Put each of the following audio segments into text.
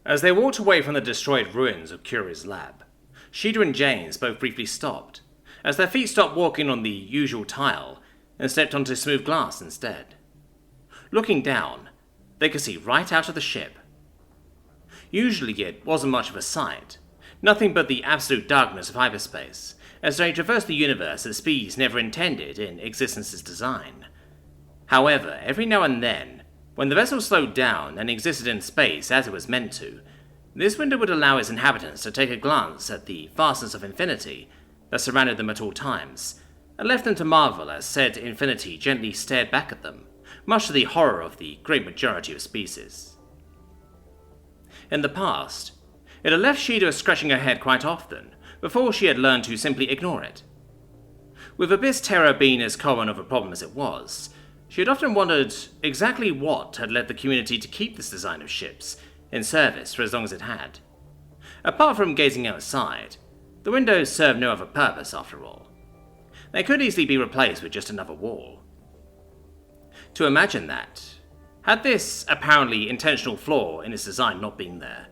As they walked away from the destroyed ruins of Curie's lab, Sheeta and James both briefly stopped, as their feet stopped walking on the usual tile and stepped onto smooth glass instead. Looking down, they could see right out of the ship. Usually it wasn't much of a sight, nothing but the absolute darkness of hyperspace, as they traversed the universe at speeds never intended in existence's design. However, every now and then, when the vessel slowed down and existed in space as it was meant to, this window would allow its inhabitants to take a glance at the vastness of infinity that surrounded them at all times, and left them to marvel as said infinity gently stared back at them, much to the horror of the great majority of species. In the past, it had left Sheeta scratching her head quite often, before she had learned to simply ignore it. With Abyss terror being as common of a problem as it was, she had often wondered exactly what had led the community to keep this design of ships in service for as long as it had. Apart from gazing outside, the windows served no other purpose after all. They could easily be replaced with just another wall. To imagine that, had this apparently intentional flaw in its design not been there,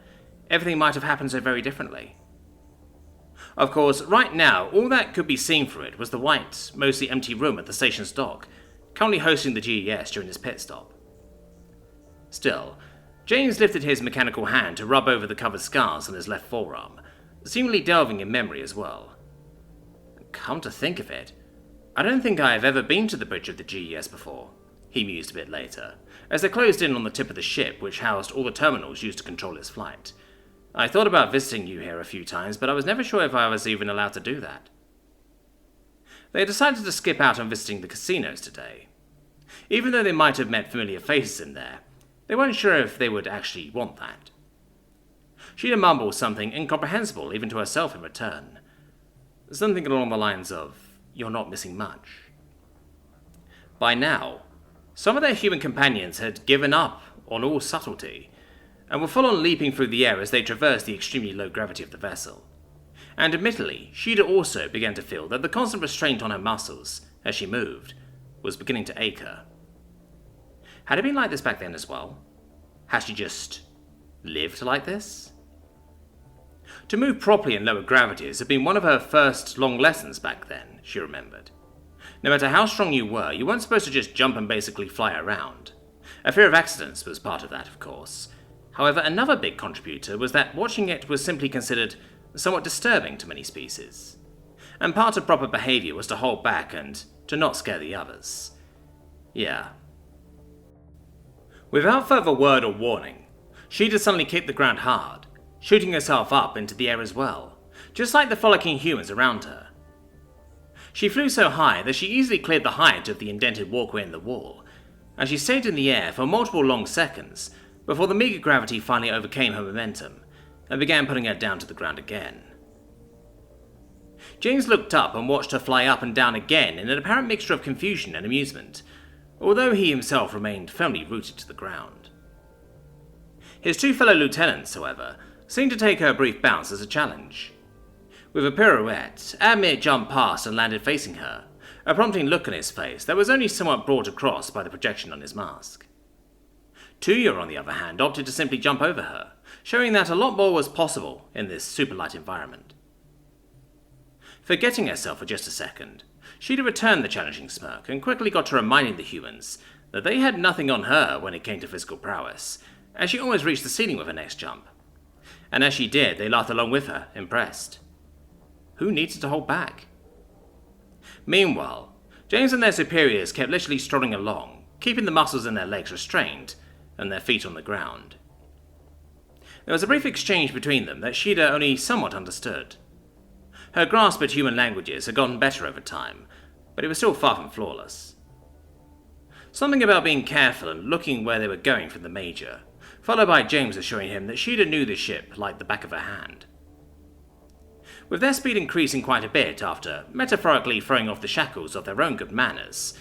everything might have happened so very differently. Of course, right now, all that could be seen through it was the white, mostly empty room at the station's dock, currently hosting the GES during his pit stop. Still, James lifted his mechanical hand to rub over the covered scars on his left forearm, seemingly delving in memory as well. Come to think of it, I don't think I have ever been to the bridge of the GES before, he mused a bit later, as they closed in on the tip of the ship which housed all the terminals used to control its flight. I thought about visiting you here a few times, but I was never sure if I was even allowed to do that. They had decided to skip out on visiting the casinos today. Even though they might have met familiar faces in there, they weren't sure if they would actually want that. Sheeta mumbled something incomprehensible even to herself in return. Something along the lines of, "You're not missing much." By now, some of their human companions had given up on all subtlety, and were full on leaping through the air as they traversed the extremely low gravity of the vessel. And admittedly, Sheeta also began to feel that the constant restraint on her muscles, as she moved, was beginning to ache her. Had it been like this back then as well? Had she just lived like this? To move properly in lower gravities had been one of her first long lessons back then, she remembered. No matter how strong you were, you weren't supposed to just jump and basically fly around. A fear of accidents was part of that, of course. However, another big contributor was that watching it was simply considered somewhat disturbing to many species. And part of proper behavior was to hold back and to not scare the others. Yeah. Without further word or warning, Sheeta suddenly kicked the ground hard, shooting herself up into the air as well, just like the frolicking humans around her. She flew so high that she easily cleared the height of the indented walkway in the wall, and she stayed in the air for multiple long seconds before the meager gravity finally overcame her momentum and began putting her down to the ground again. James looked up and watched her fly up and down again in an apparent mixture of confusion and amusement, although he himself remained firmly rooted to the ground. His two fellow lieutenants, however, seemed to take her brief bounce as a challenge. With a pirouette, Admir jumped past and landed facing her, a prompting look on his face that was only somewhat brought across by the projection on his mask. Tuya, on the other hand, opted to simply jump over her, showing that a lot more was possible in this superlight environment. Forgetting herself for just a second, Sheeta returned the challenging smirk and quickly got to reminding the humans that they had nothing on her when it came to physical prowess, as she almost reached the ceiling with her next jump. And as she did, they laughed along with her, impressed. Who needed to hold back? Meanwhile, James and their superiors kept literally strolling along, keeping the muscles in their legs restrained and their feet on the ground. There was a brief exchange between them that Sheeta only somewhat understood. Her grasp at human languages had gotten better over time, but it was still far from flawless. Something about being careful and looking where they were going from the Major, followed by James assuring him that Sheeta knew the ship like the back of her hand. With their speed increasing quite a bit after metaphorically throwing off the shackles of their own good manners,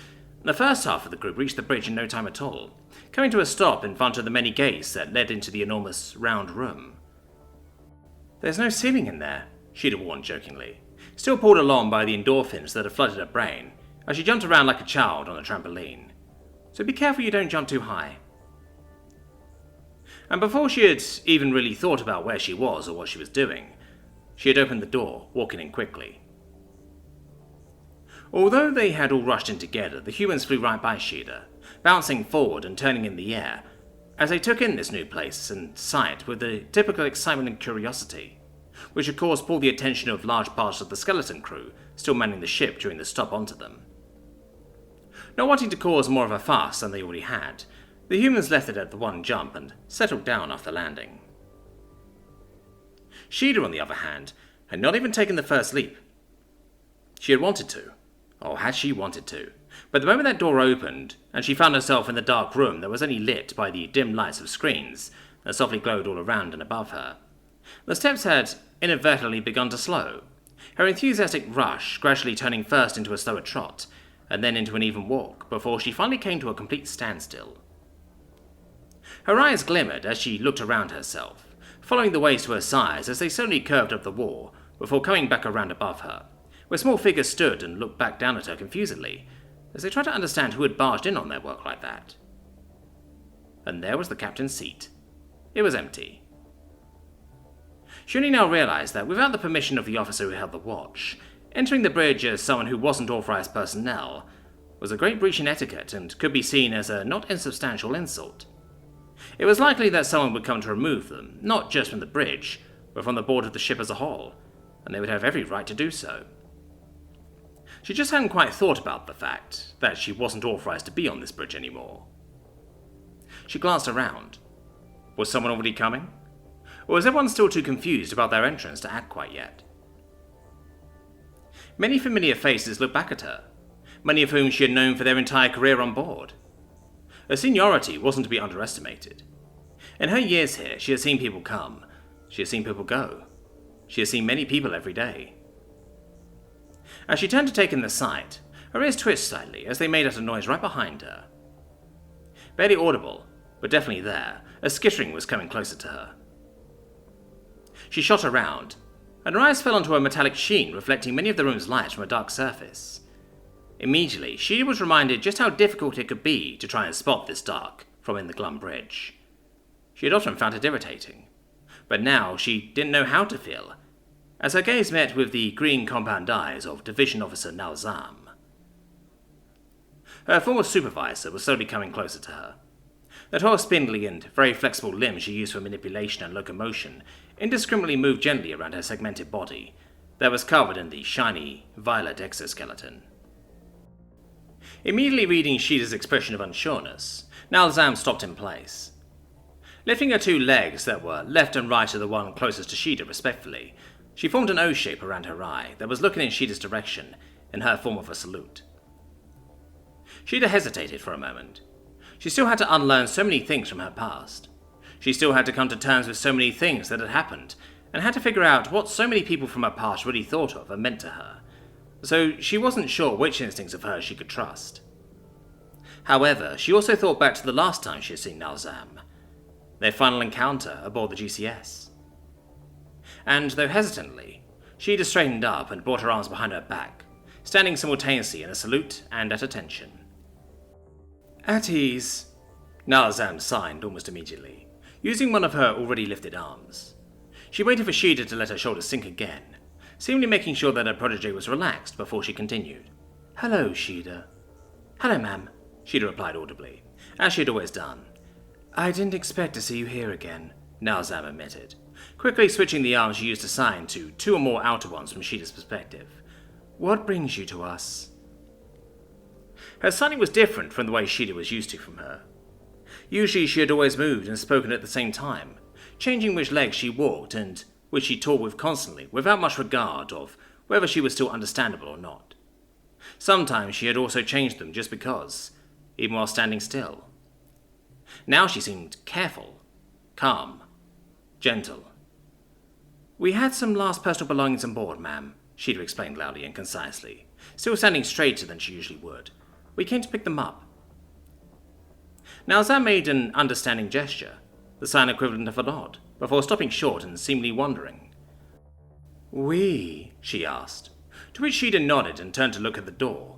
the first half of the group reached the bridge in no time at all, coming to a stop in front of the many gates that led into the enormous round room. "There's no ceiling in there," Sheeta warned jokingly, still pulled along by the endorphins that had flooded her brain as she jumped around like a child on a trampoline. "So be careful you don't jump too high." And before she had even really thought about where she was or what she was doing, she had opened the door, walking in quickly. Although they had all rushed in together, the humans flew right by Sheeta, bouncing forward and turning in the air, as they took in this new place and sight with the typical excitement and curiosity, which of course pulled the attention of large parts of the skeleton crew still manning the ship during the stop onto them. Not wanting to cause more of a fuss than they already had, the humans left it at the one jump and settled down after landing. Sheeta, on the other hand, had not even taken the first leap. She had wanted to. Or had she wanted to? But the moment that door opened, and she found herself in the dark room that was only lit by the dim lights of screens that softly glowed all around and above her, the steps had inadvertently begun to slow, her enthusiastic rush gradually turning first into a slower trot, and then into an even walk, before she finally came to a complete standstill. Her eyes glimmered as she looked around herself, following the ways to her sides as they slowly curved up the wall, before coming back around above her, where small figures stood and looked back down at her confusedly, as they tried to understand who had barged in on their work like that. And there was the captain's seat. It was empty. She only now realized that without the permission of the officer who held the watch, entering the bridge as someone who wasn't authorized personnel was a great breach in etiquette and could be seen as a not insubstantial insult. It was likely that someone would come to remove them, not just from the bridge, but from the board of the ship as a whole, and they would have every right to do so. She just hadn't quite thought about the fact that she wasn't authorized to be on this bridge anymore. She glanced around. Was someone already coming? Or was everyone still too confused about their entrance to act quite yet? Many familiar faces looked back at her, many of whom she had known for their entire career on board. Her seniority wasn't to be underestimated. In her years here, she had seen people come, she had seen people go, she had seen many people every day. As she turned to take in the sight, her ears twitched slightly as they made out a noise right behind her. Barely audible, but definitely there, as skittering was coming closer to her. She shot around, and her eyes fell onto a metallic sheen reflecting many of the room's lights from a dark surface. Immediately, she was reminded just how difficult it could be to try and spot this dark from in the glum bridge. She had often found it irritating, but now she didn't know how to feel, as her gaze met with the green compound eyes of Division Officer Nazam. Her former supervisor was slowly coming closer to her. The tall, spindly and very flexible limbs she used for manipulation and locomotion indiscriminately moved gently around her segmented body that was covered in the shiny, violet exoskeleton. Immediately reading Sheeta's expression of unsureness, Nazam stopped in place. Lifting her two legs that were left and right of the one closest to Sheeta respectfully, she formed an O shape around her eye that was looking in Sheeta's direction in her form of a salute. Sheeta hesitated for a moment. She still had to unlearn so many things from her past. She still had to come to terms with so many things that had happened, and had to figure out what so many people from her past really thought of and meant to her. So she wasn't sure which instincts of hers she could trust. However, she also thought back to the last time she had seen Nazam, their final encounter aboard the GCS. And though hesitantly, Sheeta straightened up and brought her arms behind her back, standing simultaneously in a salute and at attention. "At ease," Nazam signed almost immediately, using one of her already lifted arms. She waited for Sheeta to let her shoulders sink again, seemingly making sure that her protege was relaxed before she continued. "Hello, Sheeta." "Hello, ma'am," Sheeta replied audibly, as she had always done. "I didn't expect to see you here again," Nazam admitted, quickly switching the arms she used to sign to two or more outer ones from Sheeta's perspective. "What brings you to us?" Her signing was different from the way Sheeta was used to from her. Usually she had always moved and spoken at the same time, changing which legs she walked and which she talked with constantly, without much regard of whether she was still understandable or not. Sometimes she had also changed them just because, even while standing still. Now she seemed careful, calm, gentle. "We had some last personal belongings on board, ma'am," Sheeta explained loudly and concisely, still standing straighter than she usually would. "We came to pick them up." Nazam made an understanding gesture, the sign equivalent of a nod, before stopping short and seemingly wondering. "We?" she asked, to which Sheeta nodded and turned to look at the door.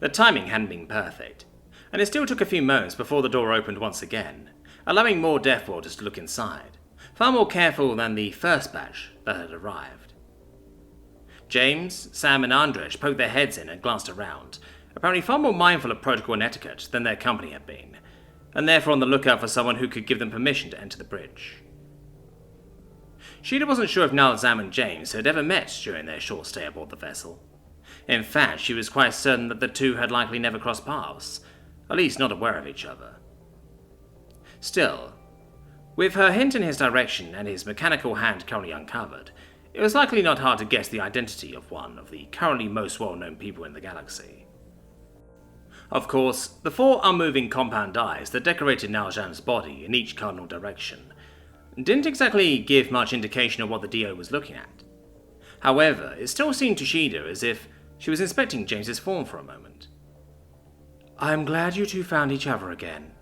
The timing hadn't been perfect, and it still took a few moments before the door opened once again, allowing more Deathworlders to look inside, far more careful than the first batch that had arrived. James, Sam and Andrej poked their heads in and glanced around, apparently far more mindful of protocol and etiquette than their company had been, and therefore on the lookout for someone who could give them permission to enter the bridge. Sheila wasn't sure if Nazam and James had ever met during their short stay aboard the vessel. In fact, she was quite certain that the two had likely never crossed paths, at least not aware of each other. Still, with her hint in his direction and his mechanical hand currently uncovered, it was likely not hard to guess the identity of one of the currently most well-known people in the galaxy. Of course, the four unmoving compound eyes that decorated Nazam's body in each cardinal direction didn't exactly give much indication of what the DO was looking at. However, it still seemed to Sheila as if she was inspecting James's form for a moment. "I'm glad you two found each other again,"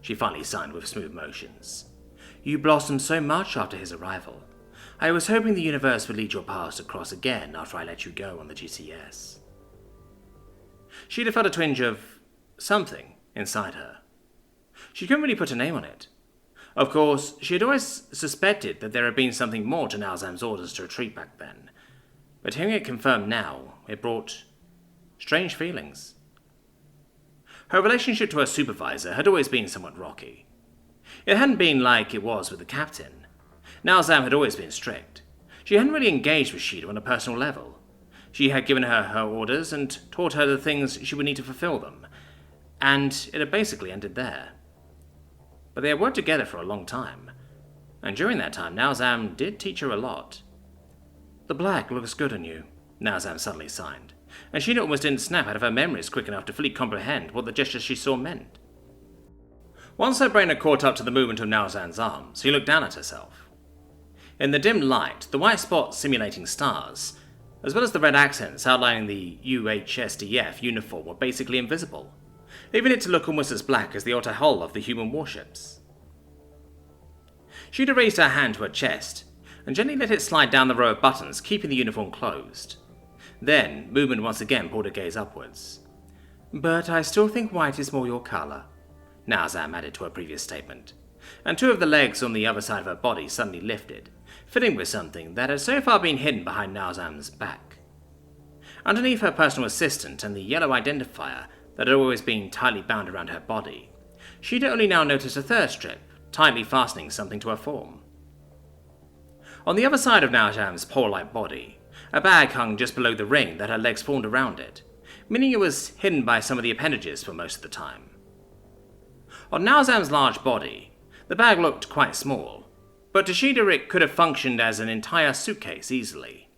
she finally signed with smooth motions. "You blossomed so much after his arrival. I was hoping the universe would lead your paths to cross again after I let you go on the GCS." Sheila felt a twinge of something inside her. She couldn't really put a name on it. Of course, she had always suspected that there had been something more to Nazam's orders to retreat back then, but hearing it confirmed now, it brought strange feelings. Her relationship to her supervisor had always been somewhat rocky. It hadn't been like it was with the captain. Nazam had always been strict. She hadn't really engaged with Sheila on a personal level. She had given her her orders and taught her the things she would need to fulfill them, and it had basically ended there. But they had worked together for a long time, and during that time Nazam did teach her a lot. "The black looks good on you," Nazam suddenly signed, and Sheila almost didn't snap out of her memories quick enough to fully comprehend what the gesture she saw meant. Once her brain had caught up to the movement of Nazam's arms, she looked down at herself. In the dim light, the white spots simulating stars, as well as the red accents outlining the UHSDF uniform, were basically invisible, leaving it to look almost as black as the outer hull of the human warships. She'd raised her hand to her chest, and gently let it slide down the row of buttons, keeping the uniform closed. Then, movement once again pulled her gaze upwards. "But I still think white is more your colour," Nazam added to her previous statement, and two of the legs on the other side of her body suddenly lifted, filling with something that had so far been hidden behind Nazam's back. Underneath her personal assistant and the yellow identifier that had always been tightly bound around her body, she'd only now noticed a third strip, tightly fastening something to her form. On the other side of Nazam's pole-like body, a bag hung just below the ring that her legs formed around it, meaning it was hidden by some of the appendages for most of the time. On Nazam's large body, the bag looked quite small, but to Sheila it could have functioned as an entire suitcase easily.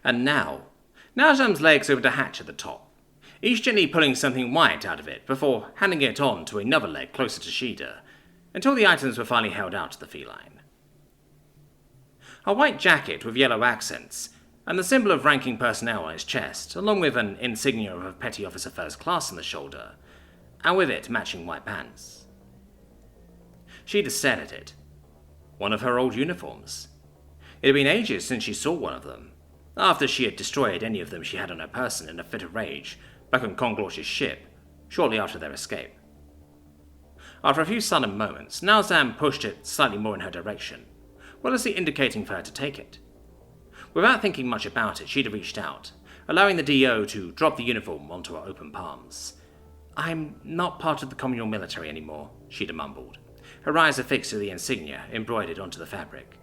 And now, Nazam's legs opened a hatch at the top, each gently pulling something white out of it before handing it on to another leg closer to Sheila, until the items were finally held out to the feline. A white jacket with yellow accents, and the symbol of ranking personnel on its chest, along with an insignia of Petty Officer First Class on the shoulder, and with it matching white pants. She'd stared at it. One of her old uniforms. It had been ages since she saw one of them, after she had destroyed any of them she had on her person in a fit of rage back on Conglorsh's ship, shortly after their escape. After a few sudden moments, Nazam pushed it slightly more in her direction, well as indicating for her to take it. Without thinking much about it, she'd reached out, allowing the DO to drop the uniform onto her open palms. "I'm not part of the communal military anymore," she'd mumbled, her eyes affixed to the insignia embroidered onto the fabric.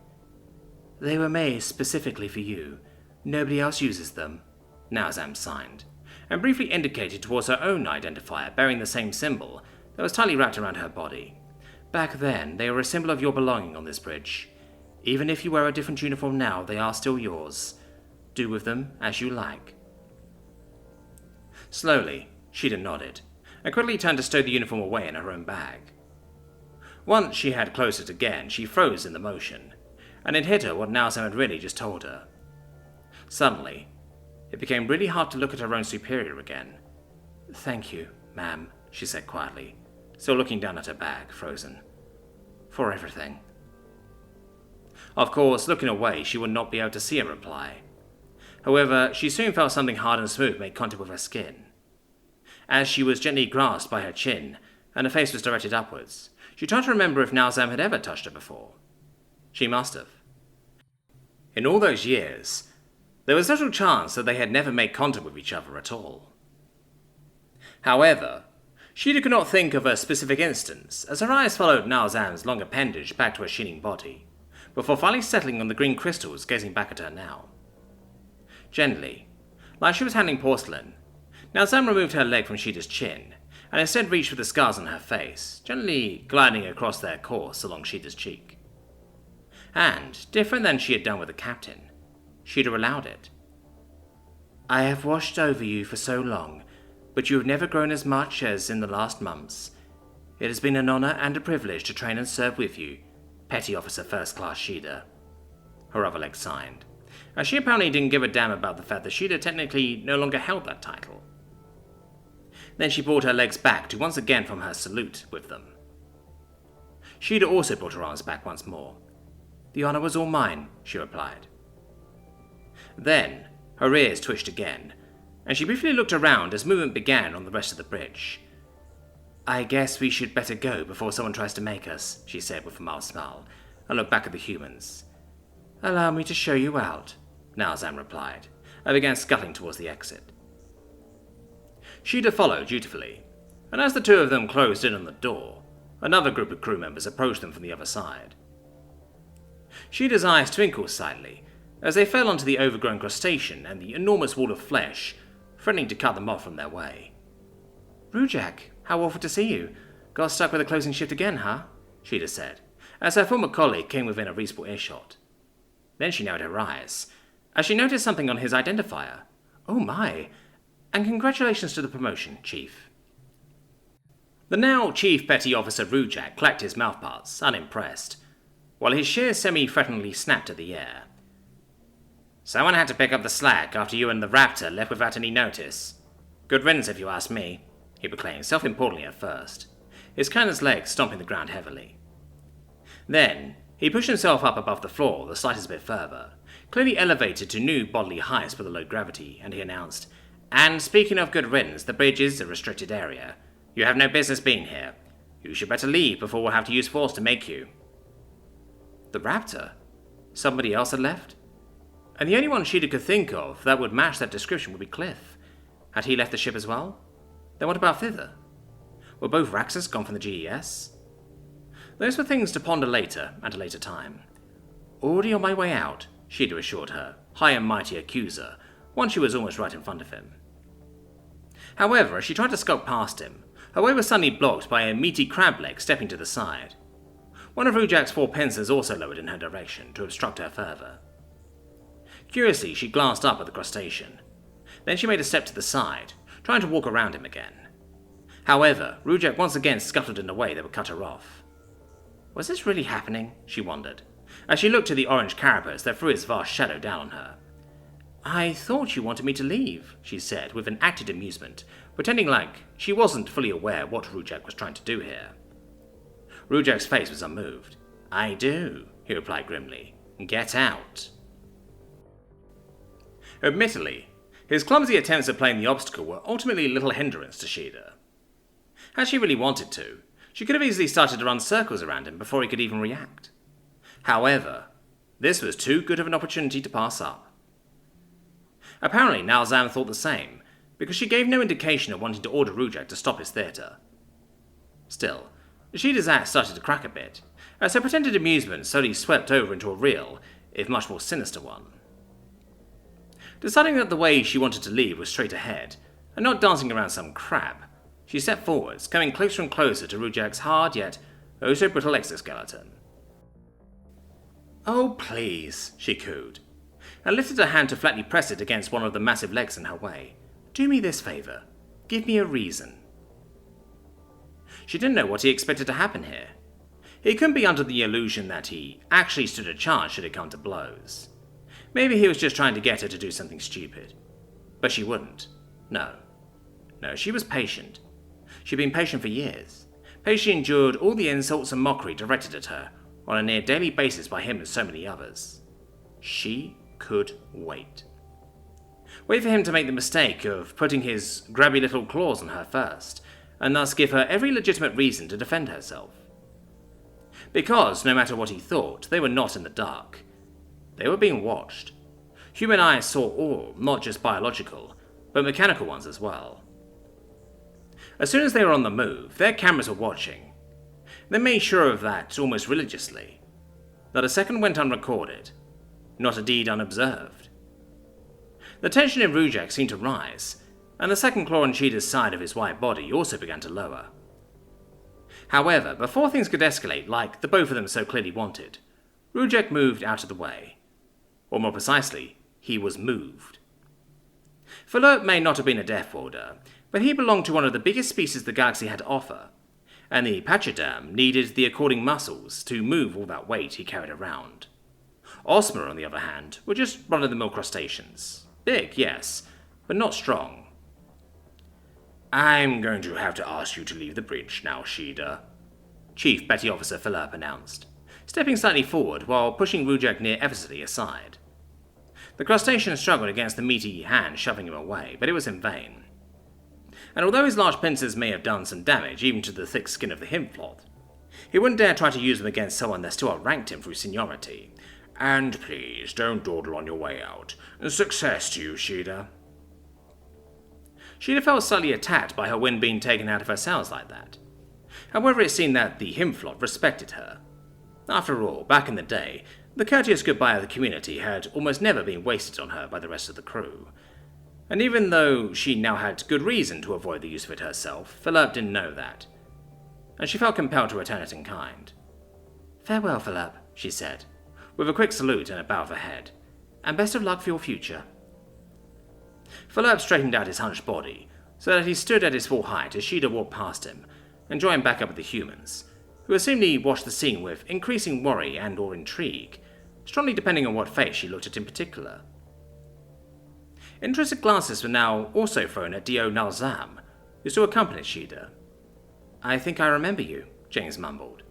"They were made specifically for you. Nobody else uses them," Nazam signed, and briefly indicated towards her own identifier bearing the same symbol that was tightly wrapped around her body. "Back then, they were a symbol of your belonging on this bridge. Even if you wear a different uniform now, they are still yours. Do with them as you like." Slowly, Sheila nodded, and quickly turned to stow the uniform away in her own bag. Once she had closed it again, she froze in the motion, and it hit her what Nazam had really just told her. Suddenly, it became really hard to look at her own superior again. "Thank you, ma'am," she said quietly, still looking down at her bag, frozen. "For everything." Of course, looking away, she would not be able to see a reply. However, she soon felt something hard and smooth make contact with her skin. As she was gently grasped by her chin, and her face was directed upwards. She tried to remember if Nazam had ever touched her before. She must have. In all those years, there was little chance that they had never made contact with each other at all. However, Sheeta could not think of a specific instance, as her eyes followed Nazam's long appendage back to her sheening body, before finally settling on the green crystals gazing back at her now. Gently, like she was handling porcelain, Nazam removed her leg from Sheeta's chin, and instead reached for the scars on her face, gently gliding across their course along Sheeta's cheek. And, different than she had done with the captain, Sheeta allowed it. "I have watched over you for so long, but you have never grown as much as in the last months. It has been an honor and a privilege to train and serve with you, Petty Officer First Class Sheeta." Her other leg signed, as she apparently didn't give a damn about the fact that Sheeta technically no longer held that title. Then she brought her legs back to once again form her salute with them. Sheeta also brought her arms back once more. "The honor was all mine," she replied. Then, her ears twitched again, and she briefly looked around as movement began on the rest of the bridge. "I guess we should better go before someone tries to make us," she said with a mild smile, and looked back at the humans. "Allow me to show you out," Nazam replied, and began scuttling towards the exit. Sheeta followed dutifully, and as the two of them closed in on the door, another group of crew members approached them from the other side. Sheeta's eyes twinkled slightly as they fell onto the overgrown crustacean and the enormous wall of flesh, threatening to cut them off from their way. "Rujak, how awful to see you. Got stuck with the closing shift again, huh?" Sheeta said, as her former colleague came within a reasonable earshot. Then she narrowed her eyes, as she noticed something on his identifier. "Oh my, and congratulations to the promotion, Chief." The now Chief Petty Officer Rujak clacked his mouthparts, unimpressed, while his shears semi-threateningly snapped at the air. "Someone had to pick up the slack after you and the Raptor left without any notice. Good riddance if you ask me," he proclaimed, self-importantly at first, his canon's legs stomping the ground heavily. Then, he pushed himself up above the floor the slightest bit further, clearly elevated to new bodily heights by the low gravity, and he announced, "And speaking of good riddance, the bridge is a restricted area. You have no business being here. You should better leave before we'll have to use force to make you." The Raptor? Somebody else had left? And the only one Sheeta could think of that would match that description would be Cliff. Had he left the ship as well? Then what about Thither? Were both Raxus gone from the GES? Those were things to ponder later, at a later time. "Already on my way out," Sheeta assured her, high and mighty accuser, once she was almost right in front of him. However, as she tried to skulk past him, her way was suddenly blocked by a meaty crab leg stepping to the side. One of Rujak's 4 pincers also lowered in her direction to obstruct her further. Curiously, she glanced up at the crustacean. Then she made a step to the side, trying to walk around him again. However, Rujak once again scuttled in a way that would cut her off. Was this really happening? She wondered, as she looked to the orange carapace that threw its vast shadow down on her. "I thought you wanted me to leave," she said with an acted amusement, pretending like she wasn't fully aware what Rujak was trying to do here. Rujak's face was unmoved. "I do," he replied grimly. "Get out." Admittedly, his clumsy attempts at playing the obstacle were ultimately a little hindrance to Sheeta. Had she really wanted to, she could have easily started to run circles around him before he could even react. However, this was too good of an opportunity to pass up. Apparently, Nazam thought the same, because she gave no indication of wanting to order Rujak to stop his theatre. Still, Sheeta's act started to crack a bit, as her pretended amusement slowly swept over into a real, if much more sinister one. Deciding that the way she wanted to leave was straight ahead, and not dancing around some crab, she stepped forwards, coming closer and closer to Rujak's hard yet oh so brittle exoskeleton. "Oh, please," she cooed, and lifted her hand to flatly press it against one of the massive legs in her way. "Do me this favor. Give me a reason." She didn't know what he expected to happen here. He couldn't be under the illusion that he actually stood a chance should it come to blows. Maybe he was just trying to get her to do something stupid. But she wouldn't. No, she was patient. She'd been patient for years. Patiently endured all the insults and mockery directed at her on a near daily basis by him and so many others. She could wait. Wait for him to make the mistake of putting his grabby little claws on her first, and thus give her every legitimate reason to defend herself. Because, no matter what he thought, they were not in the dark. They were being watched. Human eyes saw all, not just biological, but mechanical ones as well. As soon as they were on the move, their cameras were watching. They made sure of that almost religiously. Not a second went unrecorded, not a deed unobserved. The tension in Rujek seemed to rise, and the second claw on Cheetah's side of his white body also began to lower. However, before things could escalate like the both of them so clearly wanted, Rujek moved out of the way. Or more precisely, he was moved. Philip may not have been a Deathworlder, but he belonged to one of the biggest species the galaxy had to offer, and the pachyderm needed the according muscles to move all that weight he carried around. Osmer, on the other hand, were just run-of-the-mill crustaceans. Big, yes, but not strong. "I'm going to have to ask you to leave the bridge now, Sheeda," Chief Petty Officer Philip announced, stepping slightly forward while pushing Rujek near Eversley aside. The crustacean struggled against the meaty hand shoving him away, but it was in vain. And although his large pincers may have done some damage even to the thick skin of the himfloth, he wouldn't dare try to use them against someone that still outranked him through seniority. "And please, don't dawdle on your way out. Success to you, Sheeda." Sheeda felt slightly attacked by her wind being taken out of her sails like that. However, it seemed that the himfloth respected her. After all, back in the day, the courteous goodbye of the community had almost never been wasted on her by the rest of the crew. And even though she now had good reason to avoid the use of it herself, Philip didn't know that, and she felt compelled to return it in kind. "Farewell, Philip," she said, with a quick salute and a bow of her head, "and best of luck for your future." Philip straightened out his hunched body, so that he stood at his full height as Sheeda walked past him, and joined back up with the humans, who seemingly watched the scene with increasing worry and or intrigue, strongly depending on what face she looked at in particular. Interested glances were now also thrown at D.O. Nazam, who still accompanied Sheeda. "I think I remember you," James mumbled,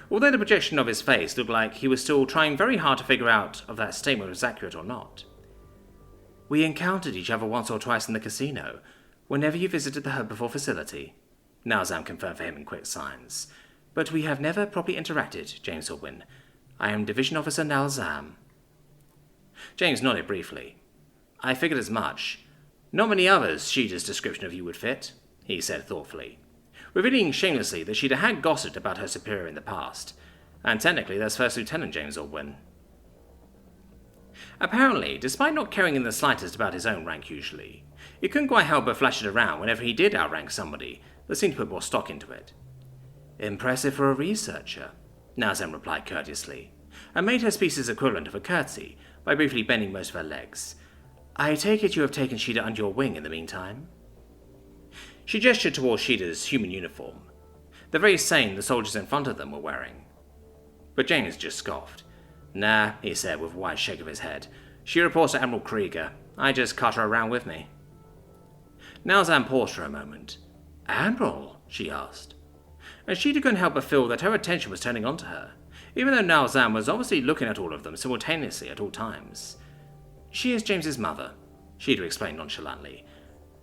although the projection of his face looked like he was still trying very hard to figure out if that statement was accurate or not. "We encountered each other once or twice in the casino, whenever you visited the Herbivore facility," Nazam confirmed for him in quick signs. "But we have never properly interacted, James Hillwyn. I am Division Officer Nazam." James nodded briefly. "I figured as much. Not many others Sheeda's description of you would fit," he said thoughtfully, revealing shamelessly that Sheeda had gossiped about her superior in the past, and technically that's First Lieutenant James Hillwyn. Apparently, despite not caring in the slightest about his own rank usually, he couldn't quite help but flash it around whenever he did outrank somebody that seemed to put more stock into it. "Impressive for a researcher," Nazam replied courteously, and made her species equivalent of a curtsy by briefly bending most of her legs. "I take it you have taken Sheeda under your wing in the meantime?" She gestured towards Sheeda's human uniform, the very same the soldiers in front of them were wearing. But James just scoffed. "Nah," he said with a wide shake of his head. "She reports to Admiral Krieger. I just cart her around with me." Nazam paused for a moment. "Admiral?" she asked. And Sheeda couldn't help but feel that her attention was turning onto her, even though Nazam was obviously looking at all of them simultaneously at all times. "She is James's mother," Sheeda explained nonchalantly.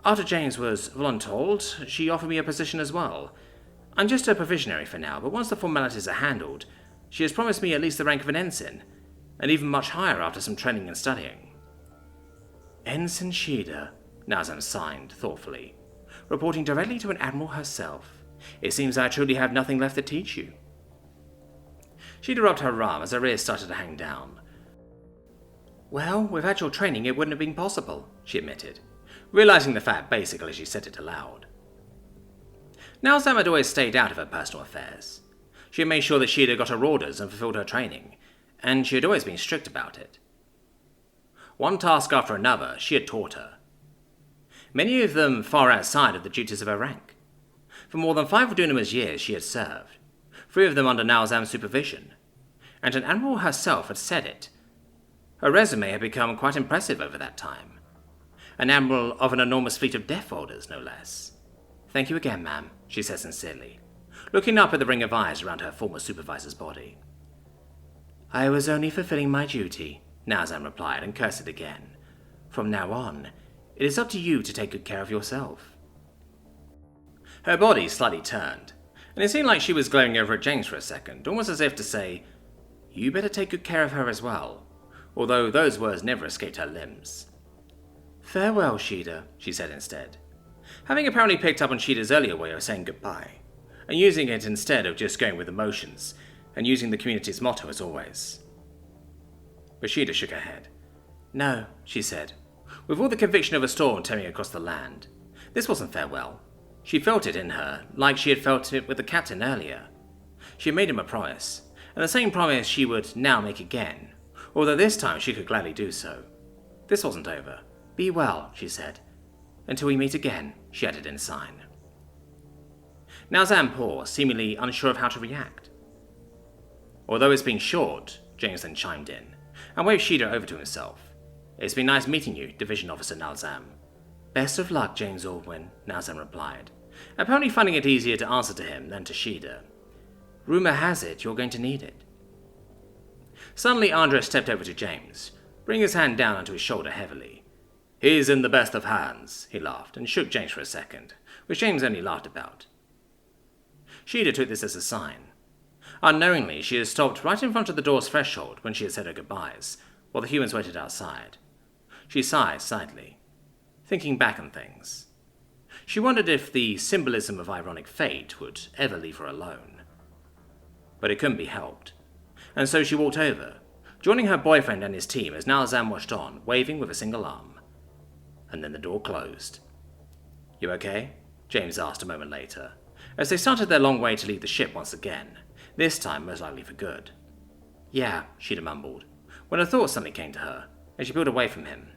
"After James was voluntold, she offered me a position as well. I'm just a provisionary for now, but once the formalities are handled, she has promised me at least the rank of an ensign, and even much higher after some training and studying." "Ensign Sheeda," Nazam signed thoughtfully, "reporting directly to an admiral herself. It seems I truly have nothing left to teach you." Sheeda rubbed her arm as her ears started to hang down. "Well, without your training it wouldn't have been possible," she admitted, realizing the fact basically as she said it aloud. Nazam had always stayed out of her personal affairs. She had made sure that Sheeda got her orders and fulfilled her training, and she had always been strict about it. One task after another she had taught her, many of them far outside of the duties of her rank. For more than 5 dunamis years she had served, 3 of them under Nazam's supervision, and an admiral herself had said it. Her resume had become quite impressive over that time. An admiral of an enormous fleet of Deathworlders, no less. "Thank you again, ma'am," she said sincerely, looking up at the ring of eyes around her former supervisor's body. "I was only fulfilling my duty," Nazam replied and cursed again. "From now on, it is up to you to take good care of yourself." Her body slightly turned, and it seemed like she was glaring over at James for a second, almost as if to say, "You better take good care of her as well," although those words never escaped her limbs. "Farewell, Sheeda," she said instead, having apparently picked up on Sheeda's earlier way of saying goodbye, and using it instead of just going with emotions, and using the community's motto as always. But Sheeda shook her head. "No," she said, with all the conviction of a storm tearing across the land. This wasn't farewell. She felt it in her, like she had felt it with the captain earlier. She had made him a promise, and the same promise she would now make again, although this time she could gladly do so. This wasn't over. "Be well," she said. "Until we meet again," she added in sign. Nazam paused, seemingly unsure of how to react. "Although it's been short," James then chimed in, and waved Sheeda over to himself. "It's been nice meeting you, Division Officer Nazam." "Best of luck, James Aldwin," Nazam replied, apparently finding it easier to answer to him than to Sheeda. "Rumor has it you're going to need it." Suddenly Andres stepped over to James, bringing his hand down onto his shoulder heavily. "He's in the best of hands," he laughed, and shook James for a second, which James only laughed about. Sheeda took this as a sign. Unknowingly, she had stopped right in front of the door's threshold when she had said her goodbyes, while the humans waited outside. She sighed slightly, thinking back on things. She wondered if the symbolism of ironic fate would ever leave her alone. But it couldn't be helped, and so she walked over, joining her boyfriend and his team as Nazam watched on, waving with a single arm. And then the door closed. "You okay?" James asked a moment later, as they started their long way to leave the ship once again, this time most likely for good. "Yeah," Sheeda mumbled, when a thought suddenly came to her, and she pulled away from him.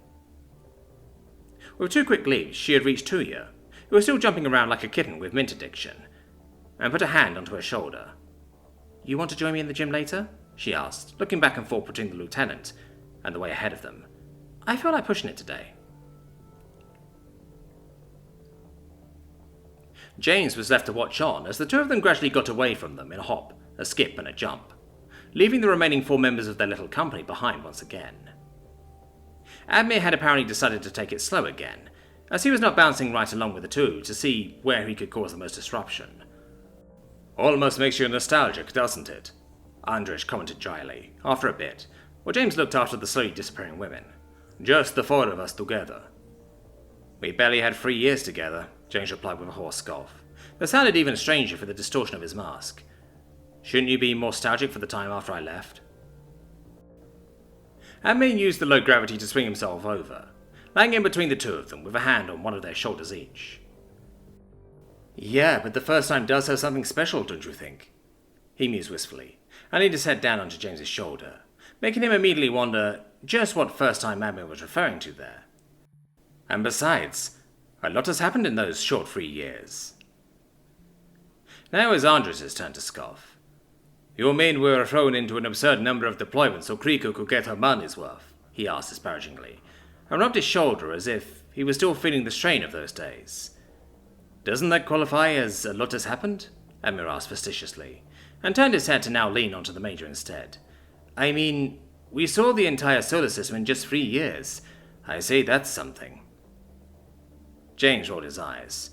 With 2 quick leaps, she had reached Tuya, who was still jumping around like a kitten with mint addiction, and put a hand onto her shoulder. "You want to join me in the gym later?" she asked, looking back and forth between the lieutenant and the way ahead of them. "I feel like pushing it today." James was left to watch on as the 2 of them gradually got away from them in a hop, a skip, and a jump, leaving the remaining 4 members of their little company behind once again. Admir had apparently decided to take it slow again, as he was not bouncing right along with the 2 to see where he could cause the most disruption. "Almost makes you nostalgic, doesn't it?" Andrej commented dryly, after a bit, while James looked after the slowly disappearing women. "Just the 4 of us together." "We barely had 3 years together," James replied with a hoarse scoff, that sounded even stranger for the distortion of his mask. "Shouldn't you be nostalgic for the time after I left?" Admin used the low gravity to swing himself over, laying in between the 2 of them with a hand on one of their shoulders each. "Yeah, but the first time does have something special, don't you think?" he mused wistfully, and laid his head down onto James's shoulder, making him immediately wonder just what first time Admin was referring to there. "And besides, a lot has happened in those short 3 years." Now it was Andres' turn to scoff. "You mean we were thrown into an absurd number of deployments so Kriko could get her money's worth?" he asked disparagingly, and rubbed his shoulder as if he was still feeling the strain of those days. "Doesn't that qualify as a lot has happened?" Admir asked facetiously, and turned his head to now lean onto the Major instead. "I mean, we saw the entire solar system in just 3 years. I say that's something." James rolled his eyes.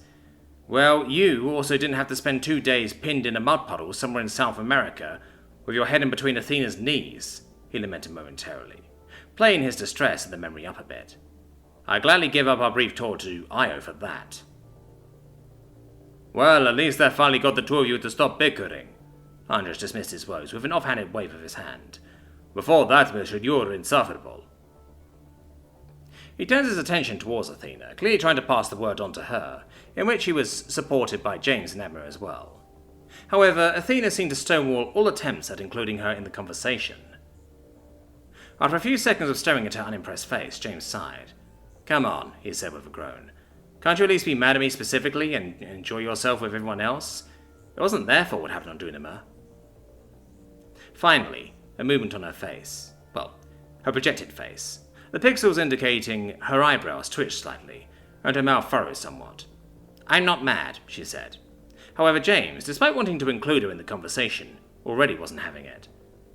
"Well, you also didn't have to spend 2 days pinned in a mud puddle somewhere in South America with your head in between Athena's knees," he lamented momentarily, playing his distress and the memory up a bit. "I'd gladly give up our brief tour to Io for that." "Well, at least that finally got the 2 of you to stop bickering." Andres dismissed his woes with an offhanded wave of his hand. "Before that mission, you were insufferable." He turned his attention towards Athena, clearly trying to pass the word on to her, in which he was supported by James and Emma as well. However, Athena seemed to stonewall all attempts at including her in the conversation. After a few seconds of staring at her unimpressed face, James sighed. "Come on," he said with a groan. "Can't you at least be mad at me specifically and enjoy yourself with everyone else? It wasn't their fault what happened on Dunama." Finally, a movement on her face. Well, her projected face. The pixels indicating her eyebrows twitched slightly, and her mouth furrowed somewhat. "I'm not mad," she said. However, James, despite wanting to include her in the conversation, already wasn't having it.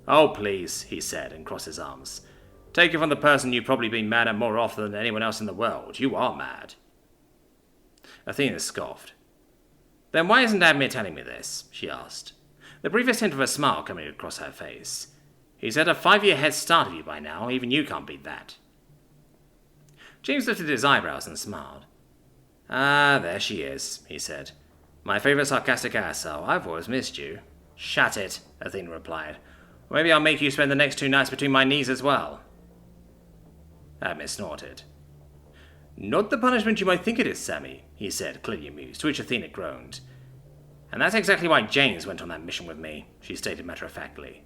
"Oh, please," he said, and crossed his arms. "Take it from the person you've probably been mad at more often than anyone else in the world. You are mad." Athena scoffed. Then why isn't Admir telling me this? She asked, the briefest hint of a smile coming across her face. He's had a 5-year head start of you by now, even you can't beat that. James lifted his eyebrows and smiled. Ah, there she is, he said. My favourite sarcastic asshole, I've always missed you. Shut it, Athena replied. Or maybe I'll make you spend the next 2 nights between my knees as well. Admir snorted. Not the punishment you might think it is, Sammy, he said, clearly amused, to which Athena groaned. And that's exactly why James went on that mission with me, she stated matter-of-factly.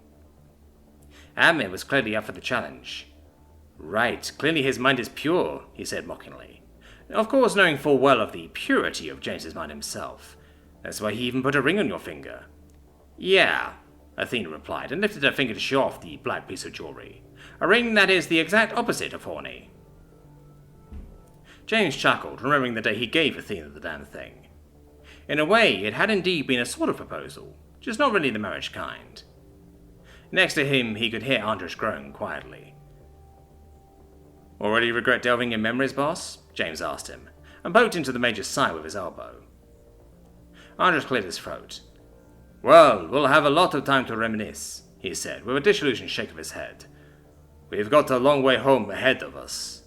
Admir was clearly up for the challenge. Right, clearly his mind is pure, he said mockingly. Of course, knowing full well of the purity of James's mind himself. That's why he even put a ring on your finger. Yeah, Athena replied, and lifted her finger to show off the black piece of jewellery. A ring that is the exact opposite of horny. James chuckled, remembering the day he gave Athena the damn thing. In a way, it had indeed been a sort of proposal, just not really the marriage kind. Next to him, he could hear Andras groan quietly. Already regret delving in memories, boss? James asked him, and poked into the Major's side with his elbow. Andras cleared his throat. Well, we'll have a lot of time to reminisce, he said, with a disillusioned shake of his head. We've got a long way home ahead of us.